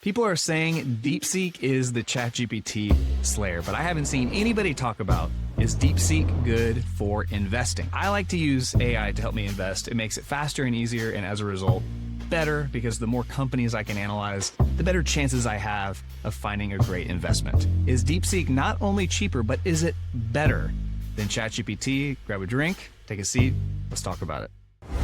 People are saying DeepSeek is the ChatGPT slayer, but I haven't seen anybody talk about, is DeepSeek good for investing? I like to use AI to help me invest. It makes it faster and easier, and as a result, better, because the more companies I can analyze, the better chances I have of finding a great investment. Is DeepSeek not only cheaper, but is it better than ChatGPT? Grab a drink, take a seat, let's talk about it.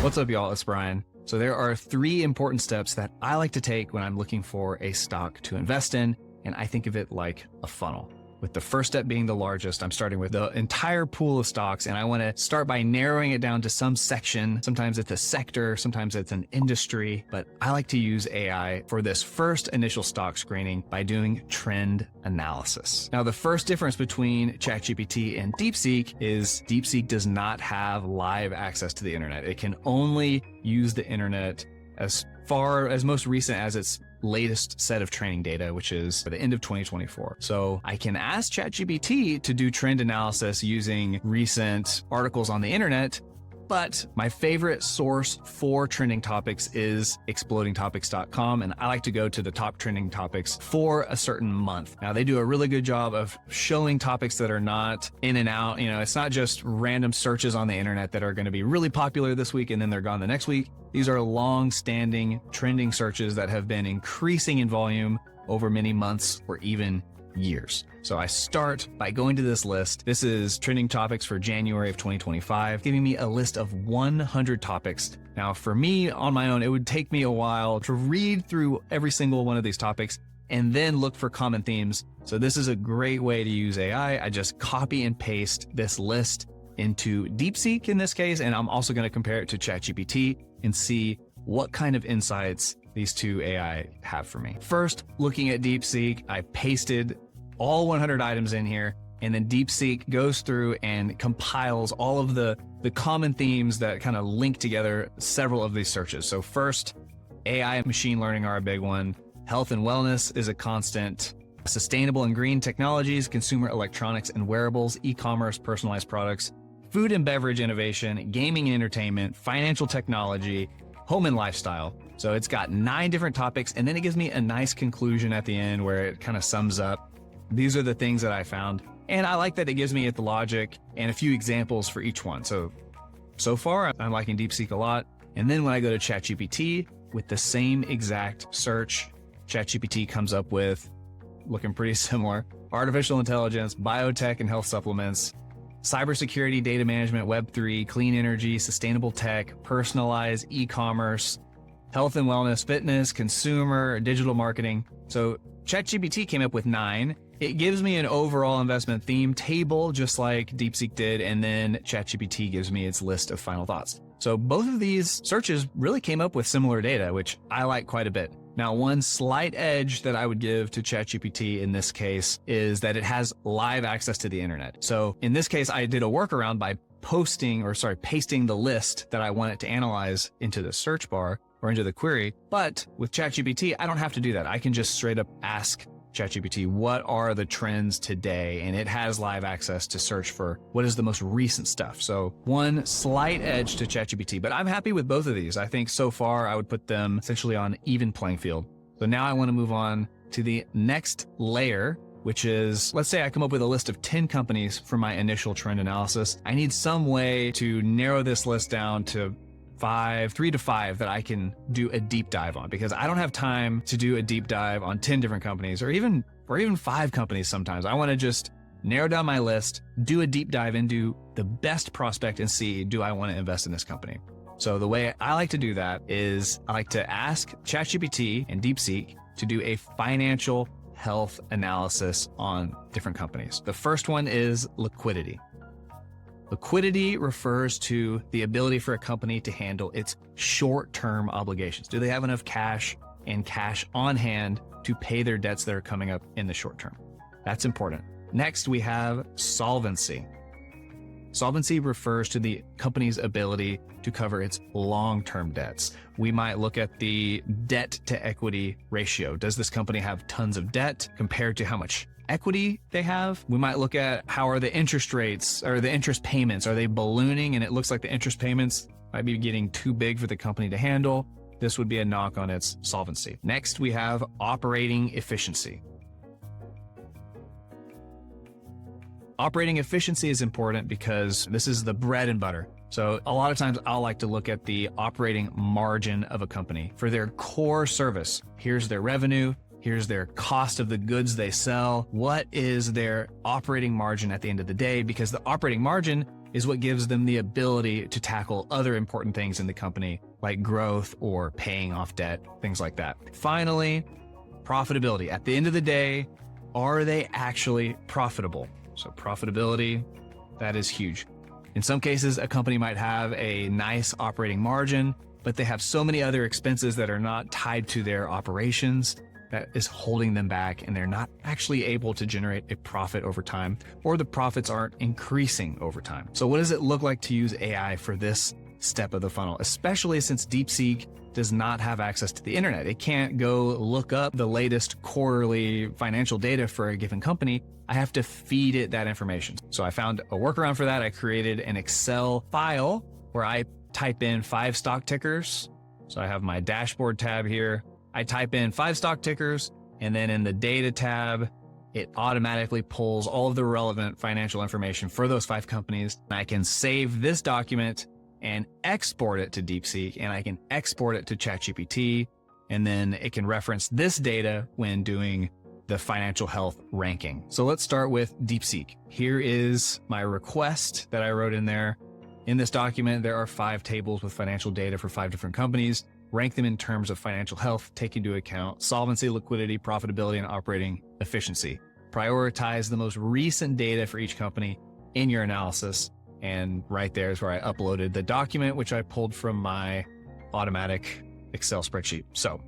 What's up, y'all? It's Brian. So there are 3 important steps that I like to take when I'm looking for a stock to invest in, and I think of it like a funnel. With the first step being the largest, I'm starting with the entire pool of stocks, and I want to start by narrowing it down to some section. Sometimes it's a sector, sometimes it's an industry, but I like to use AI for this first initial stock screening by doing trend analysis. Now, the first difference between ChatGPT and DeepSeek is DeepSeek does not have live access to the internet. It can only use the internet as far as most recent as its latest set of training data, which is for the end of 2024. So I can ask ChatGPT to do trend analysis using recent articles on the internet, but my favorite source for trending topics is explodingtopics.com, and I like to go to the top trending topics for a certain month. Now, they do a really good job of showing topics that are not in and out. You know, it's not just random searches on the internet that are going to be really popular this week and then they're gone the next week. These are long-standing trending searches that have been increasing in volume over many months or even years. So I start by going to this list. This is trending topics for January of 2025, giving me a list of 100 topics. Now, for me on my own, it would take me a while to read through every single one of these topics and then look for common themes. So this is a great way to use AI. I just copy and paste this list into DeepSeek in this case, and I'm also going to compare it to ChatGPT and see what kind of insights these two AI have for me. First, looking at DeepSeek, I pasted all 100 items in here, and then DeepSeek goes through and compiles all of the common themes that kind of link together several of these searches. So first, AI and machine learning are a big one. Health and wellness is a constant. Sustainable and green technologies, consumer electronics and wearables, e-commerce, personalized products, food and beverage innovation, gaming and entertainment, financial technology, home and lifestyle. So it's got 9 different topics, and then it gives me a nice conclusion at the end where it kind of sums up. These are the things that I found. And I like that it gives me the logic and a few examples for each one. So far, I'm liking DeepSeek a lot. And then when I go to ChatGPT with the same exact search, ChatGPT comes up with, looking pretty similar, artificial intelligence, biotech and health supplements, cybersecurity, data management, Web3, clean energy, sustainable tech, personalized e-commerce, health and wellness, fitness, consumer, digital marketing. So ChatGPT came up with 9. It gives me an overall investment theme table, just like DeepSeek did, and then ChatGPT gives me its list of final thoughts. So both of these searches really came up with similar data, which I like quite a bit. Now, one slight edge that I would give to ChatGPT in this case is that it has live access to the internet. So in this case, I did a workaround by pasting the list that I want it to analyze into the search bar or into the query. But with ChatGPT, I don't have to do that. I can just straight up ask ChatGPT, what are the trends today? And it has live access to search for what is the most recent stuff. So one slight edge to ChatGPT, but I'm happy with both of these. I think so far I would put them essentially on even playing field. So now I want to move on to the next layer, which is, let's say I come up with a list of 10 companies for my initial trend analysis. I need some way to narrow this list down to 3 to 5 that I can do a deep dive on, because I don't have time to do a deep dive on 10 different companies or even 5 companies sometimes. I want to just narrow down my list, do a deep dive into the best prospect and see, do I want to invest in this company? So the way I like to do that is I like to ask ChatGPT and DeepSeek to do a financial health analysis on different companies. The first one is liquidity. Liquidity refers to the ability for a company to handle its short-term obligations. Do they have enough cash and cash on hand to pay their debts that are coming up in the short term? That's important. Next, we have solvency. Solvency refers to the company's ability to cover its long-term debts. We might look at the debt to equity ratio. Does this company have tons of debt compared to how much equity they have? We might look at how are the interest rates or the interest payments, are they ballooning and it looks like the interest payments might be getting too big for the company to handle? this would be a knock on its solvency. Next, we have operating efficiency. Operating efficiency is important because this is the bread and butter. So a lot of times I'll like to look at the operating margin of a company for their core service. Here's their revenue. Here's their cost of the goods they sell. What is their operating margin at the end of the day? Because the operating margin is what gives them the ability to tackle other important things in the company, like growth or paying off debt, things like that. Finally, profitability. At the end of the day, are they actually profitable? So profitability, that is huge. In some cases, a company might have a nice operating margin, but they have so many other expenses that are not tied to their operations that is holding them back, and they're not actually able to generate a profit over time, or the profits aren't increasing over time. So what does it look like to use AI for this step of the funnel, especially since DeepSeek does not have access to the internet? It can't go look up the latest quarterly financial data for a given company. I have to feed it that information. So I found a workaround for that. I created an Excel file where I type in 5 stock tickers. So I have my dashboard tab here. I type in 5 stock tickers, and then in the data tab, it automatically pulls all of the relevant financial information for those 5 companies. I can save this document and export it to DeepSeek, and I can export it to ChatGPT, and then it can reference this data when doing the financial health ranking. So let's start with DeepSeek. Here is my request that I wrote in there. In this document, there are 5 tables with financial data for 5 different companies. Rank them in terms of financial health, take into account solvency, liquidity, profitability, and operating efficiency. Prioritize the most recent data for each company in your analysis. And right there is where I uploaded the document, which I pulled from my automatic Excel spreadsheet. So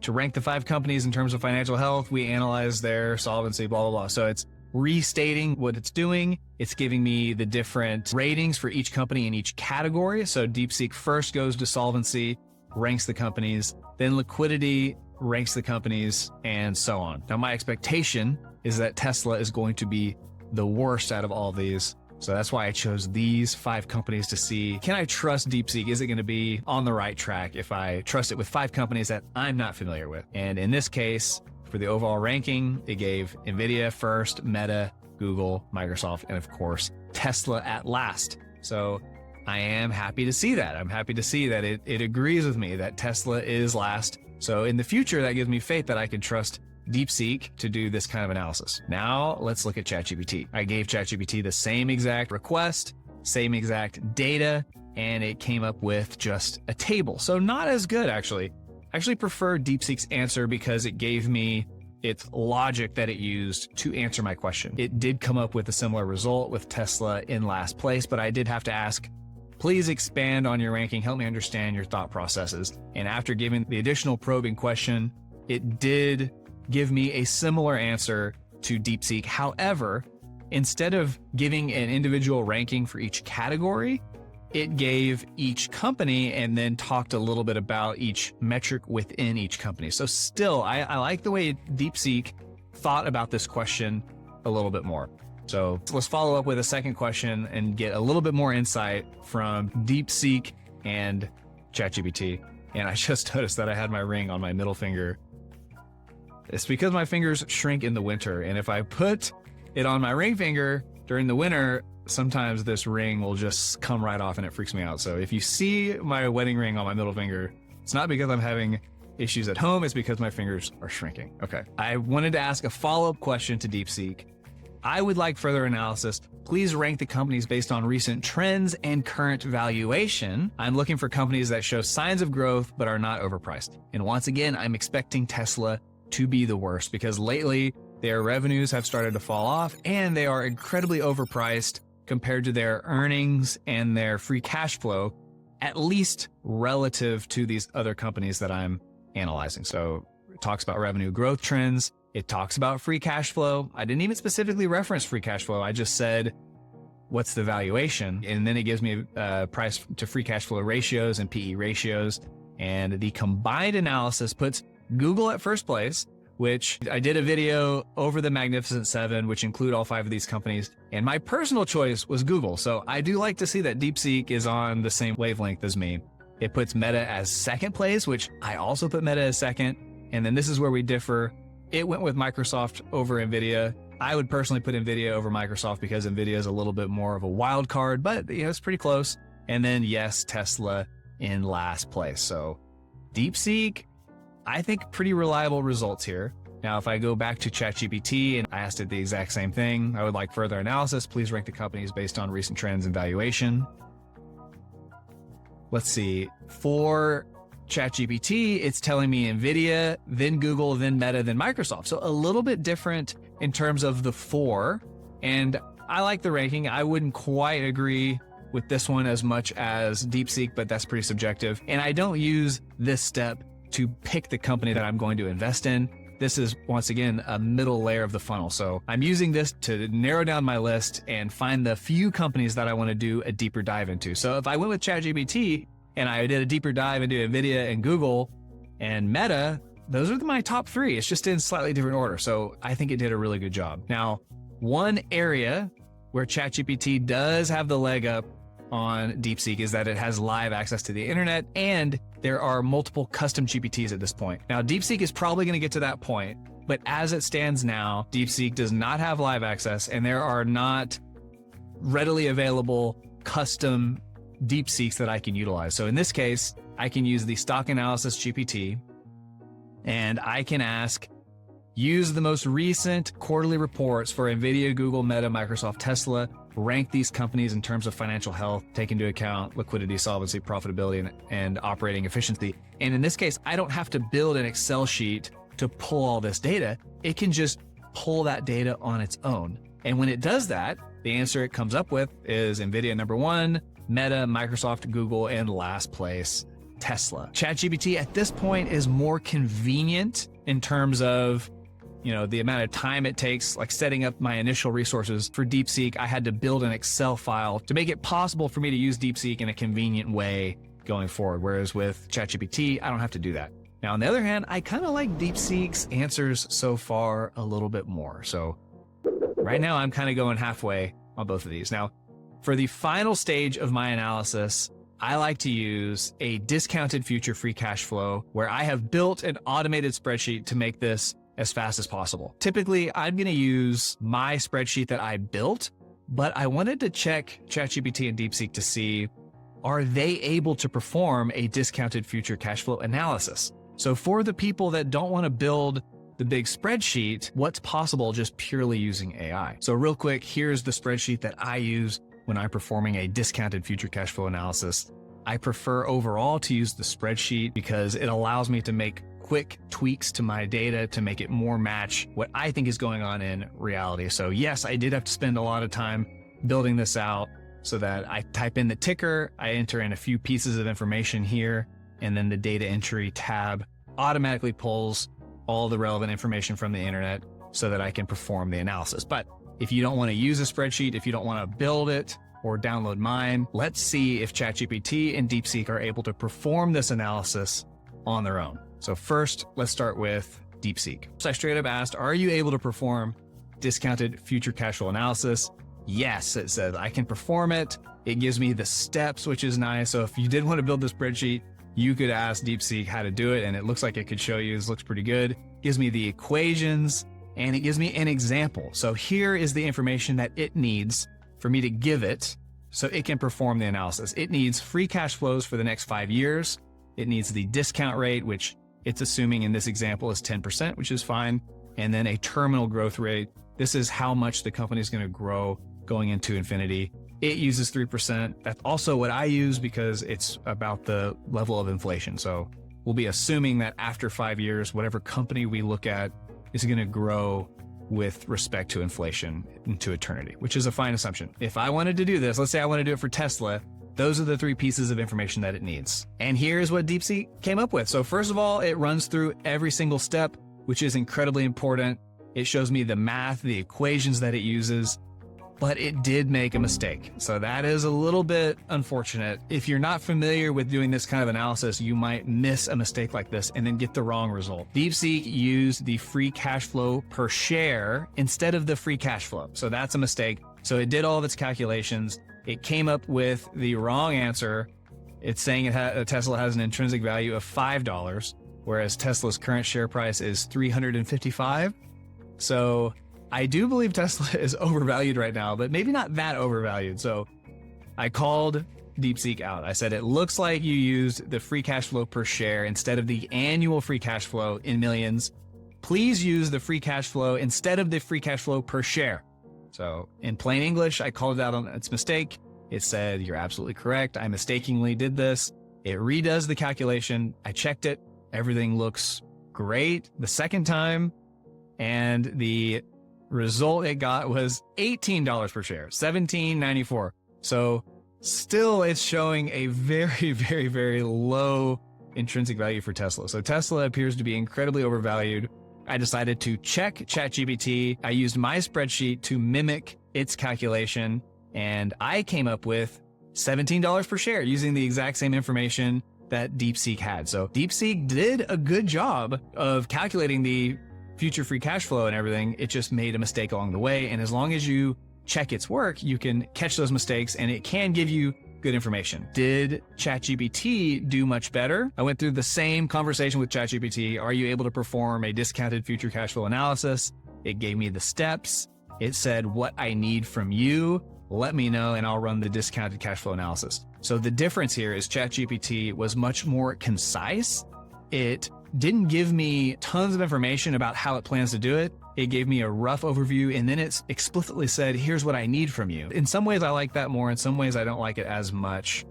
to rank the 5 companies in terms of financial health, we analyze their solvency, blah, blah, blah. So it's restating what it's doing. It's giving me the different ratings for each company in each category. So DeepSeek first goes to solvency, ranks the companies, then liquidity, ranks the companies, and so on. Now, my expectation is that Tesla is going to be the worst out of all these. So that's why I chose these 5 companies to see, can I trust DeepSeek? Is it going to be on the right track if I trust it with 5 companies that I'm not familiar with? And in this case, for the overall ranking, it gave NVIDIA first, Meta, Google, Microsoft, and of course, Tesla at last. So I am happy to see that. I'm happy to see that it agrees with me that Tesla is last. So in the future, that gives me faith that I can trust DeepSeek to do this kind of analysis. Now let's look at ChatGPT. I gave ChatGPT the same exact request, same exact data, and it came up with just a table. So not as good, actually. I actually prefer DeepSeek's answer because it gave me its logic that it used to answer my question. It did come up with a similar result with Tesla in last place, but I did have to ask, please expand on your ranking, help me understand your thought processes. And after giving the additional probing question, it did give me a similar answer to DeepSeek. However, instead of giving an individual ranking for each category, it gave each company and then talked a little bit about each metric within each company. So still, I like the way DeepSeek thought about this question a little bit more. So let's follow up with a second question and get a little bit more insight from DeepSeek and ChatGPT. And I just noticed that I had my ring on my middle finger. It's because my fingers shrink in the winter. And if I put it on my ring finger during the winter, sometimes this ring will just come right off and it freaks me out. So if you see my wedding ring on my middle finger, it's not because I'm having issues at home, it's because my fingers are shrinking. Okay. I wanted to ask a follow-up question to DeepSeek. I would like further analysis. Please rank the companies based on recent trends and current valuation. I'm looking for companies that show signs of growth but are not overpriced. And once again, I'm expecting Tesla to be the worst because lately their revenues have started to fall off and they are incredibly overpriced compared to their earnings and their free cash flow, at least relative to these other companies that I'm analyzing. So it talks about revenue growth trends. It talks about free cash flow. I didn't even specifically reference free cash flow. I just said, what's the valuation? And then it gives me price to free cash flow ratios and PE ratios. And the combined analysis puts Google at first place, which I did a video over the Magnificent Seven, which include all 5 of these companies. And my personal choice was Google. So I do like to see that DeepSeek is on the same wavelength as me. It puts Meta as second place, which I also put Meta as second. And then this is where we differ. It went with Microsoft over NVIDIA. I would personally put NVIDIA over Microsoft because NVIDIA is a little bit more of a wild card, but it's pretty close. And then yes, Tesla in last place. So DeepSeek, I think pretty reliable results here. Now, if I go back to ChatGPT and I asked it the exact same thing, I would like further analysis. Please rank the companies based on recent trends and valuation. Let's see. For ChatGPT, it's telling me NVIDIA, then Google, then Meta, then Microsoft. So a little bit different in terms of the four. And I like the ranking. I wouldn't quite agree with this one as much as DeepSeek, but that's pretty subjective. And I don't use this step to pick the company that I'm going to invest in. This is, once again, a middle layer of the funnel. So I'm using this to narrow down my list and find the few companies that I want to do a deeper dive into. So if I went with ChatGPT and I did a deeper dive into NVIDIA and Google and Meta, those are my top three. It's just in slightly different order. So I think it did a really good job. Now, one area where ChatGPT does have the leg up on DeepSeek is that it has live access to the internet, and there are multiple custom GPTs at this point. Now, DeepSeek is probably going to get to that point, but as it stands now, DeepSeek does not have live access, and there are not readily available custom DeepSeeks that I can utilize. So in this case, I can use the stock analysis GPT, and I can ask, use the most recent quarterly reports for NVIDIA, Google, Meta, Microsoft, Tesla, rank these companies in terms of financial health, take into account liquidity, solvency, profitability, and operating efficiency. And in this case, I don't have to build an Excel sheet to pull all this data. It can just pull that data on its own. And when it does that, the answer it comes up with is NVIDIA number one, Meta, Microsoft, Google, and last place, Tesla. ChatGPT at this point is more convenient in terms of the amount of time it takes, like setting up my initial resources. For DeepSeek, I had to build an Excel file to make it possible for me to use DeepSeek in a convenient way going forward. Whereas with ChatGPT, I don't have to do that. Now, on the other hand, I kind of like DeepSeek's answers so far a little bit more. So right now I'm kind of going halfway on both of these. Now, for the final stage of my analysis, I like to use a discounted future free cash flow where I have built an automated spreadsheet to make this as fast as possible. Typically, I'm going to use my spreadsheet that I built, but I wanted to check ChatGPT and DeepSeek to see, are they able to perform a discounted future cash flow analysis? So for the people that don't want to build the big spreadsheet, what's possible just purely using AI? So real quick, here's the spreadsheet that I use when I'm performing a discounted future cash flow analysis. I prefer overall to use the spreadsheet because it allows me to make quick tweaks to my data to make it more match what I think is going on in reality. So yes, I did have to spend a lot of time building this out so that I type in the ticker, I enter in a few pieces of information here, and then the data entry tab automatically pulls all the relevant information from the internet so that I can perform the analysis. But if you don't want to use a spreadsheet, if you don't want to build it or download mine, let's see if ChatGPT and DeepSeek are able to perform this analysis on their own. So first, let's start with DeepSeek. So I straight up asked, are you able to perform discounted future cash flow analysis? Yes, it says I can perform it. It gives me the steps, which is nice. So if you did want to build the spreadsheet, you could ask DeepSeek how to do it, and it looks like it could show you. This looks pretty good. It gives me the equations, and it gives me an example. So here is the information that it needs for me to give it so it can perform the analysis. It needs free cash flows for the next 5 years. It needs the discount rate, which it's assuming in this example is 10%, which is fine. And then a terminal growth rate. This is how much the company is going to grow going into infinity. It uses 3%. That's also what I use because it's about the level of inflation. So we'll be assuming that after 5 years, whatever company we look at is going to grow with respect to inflation into eternity, which is a fine assumption. If I wanted to do this, let's say I want to do it for Tesla, those are the 3 pieces of information that it needs. And here's what DeepSeek came up with. So first of all, it runs through every single step, which is incredibly important. It shows me the math, the equations that it uses, but it did make a mistake. So that is a little bit unfortunate. If you're not familiar with doing this kind of analysis, you might miss a mistake like this and then get the wrong result. DeepSeek used the free cash flow per share instead of the free cash flow. So that's a mistake. So it did all of its calculations. It came up with the wrong answer. It's saying Tesla has an intrinsic value of $5, whereas Tesla's current share price is $355. So I do believe Tesla is overvalued right now, but maybe not that overvalued. So I called DeepSeek out. I said, it looks like you used the free cash flow per share instead of the annual free cash flow in millions. Please use the free cash flow instead of the free cash flow per share. So in plain English, I called it out on its mistake. It said, you're absolutely correct. I mistakenly did this. It redoes the calculation. I checked it. Everything looks great the second time. And the result it got was $18 per share, $17.94. So still it's showing a very, very, very low intrinsic value for Tesla. So Tesla appears to be incredibly overvalued. I decided to check ChatGPT. I used my spreadsheet to mimic its calculation, and I came up with $17 per share using the exact same information that DeepSeek had. So DeepSeek did a good job of calculating the future free cash flow and everything. It just made a mistake along the way. And as long as you check its work, you can catch those mistakes and it can give you good information. Did ChatGPT do much better? I went through the same conversation with ChatGPT. Are you able to perform a discounted future cash flow analysis? It gave me the steps. It said what I need from you. Let me know and I'll run the discounted cash flow analysis. So the difference here is ChatGPT was much more concise. It didn't give me tons of information about how it plans to do it. It gave me a rough overview and then it explicitly said, here's what I need from you. In some ways I like that more. In some ways I don't like it as much.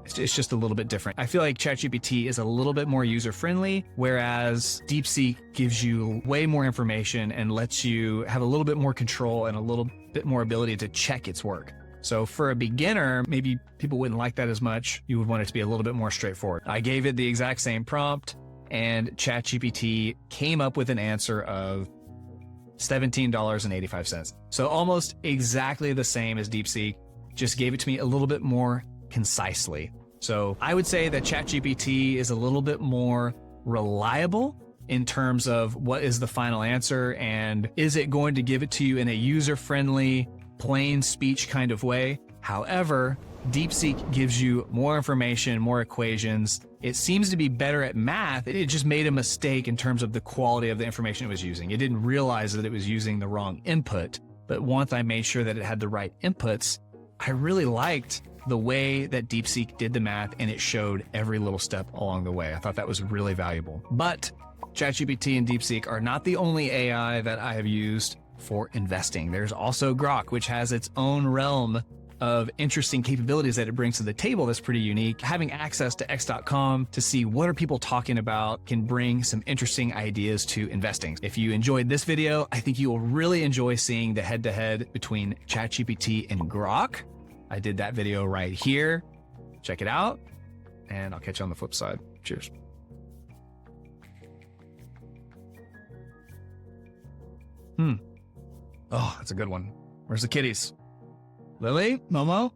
It's just a little bit different. I feel like ChatGPT is a little bit more user-friendly, whereas DeepSeek gives you way more information and lets you have a little bit more control and a little bit more ability to check its work. So for a beginner, maybe people wouldn't like that as much. You would want it to be a little bit more straightforward. I gave it the exact same prompt and ChatGPT came up with an answer of $17.85. So almost exactly the same as DeepSeek, just gave it to me a little bit more concisely. So I would say that ChatGPT is a little bit more reliable in terms of what is the final answer and is it going to give it to you in a user-friendly, plain speech kind of way. However, DeepSeek gives you more information, more equations. It seems to be better at math. It just made a mistake in terms of the quality of the information it was using. It didn't realize that it was using the wrong input. But once I made sure that it had the right inputs, I really liked the way that DeepSeek did the math and it showed every little step along the way. I thought that was really valuable. But ChatGPT and DeepSeek are not the only AI that I have used for investing. There's also Grok, which has its own realm of interesting capabilities that it brings to the table that's pretty unique. Having access to x.com to see what are people talking about can bring some interesting ideas to investing. If you enjoyed this video, I think you will really enjoy seeing the head-to-head between ChatGPT and Grok. I did that video right here. Check it out, and I'll catch you on the flip side. Cheers. Oh, that's a good one. Where's the kitties? Lily? Momo?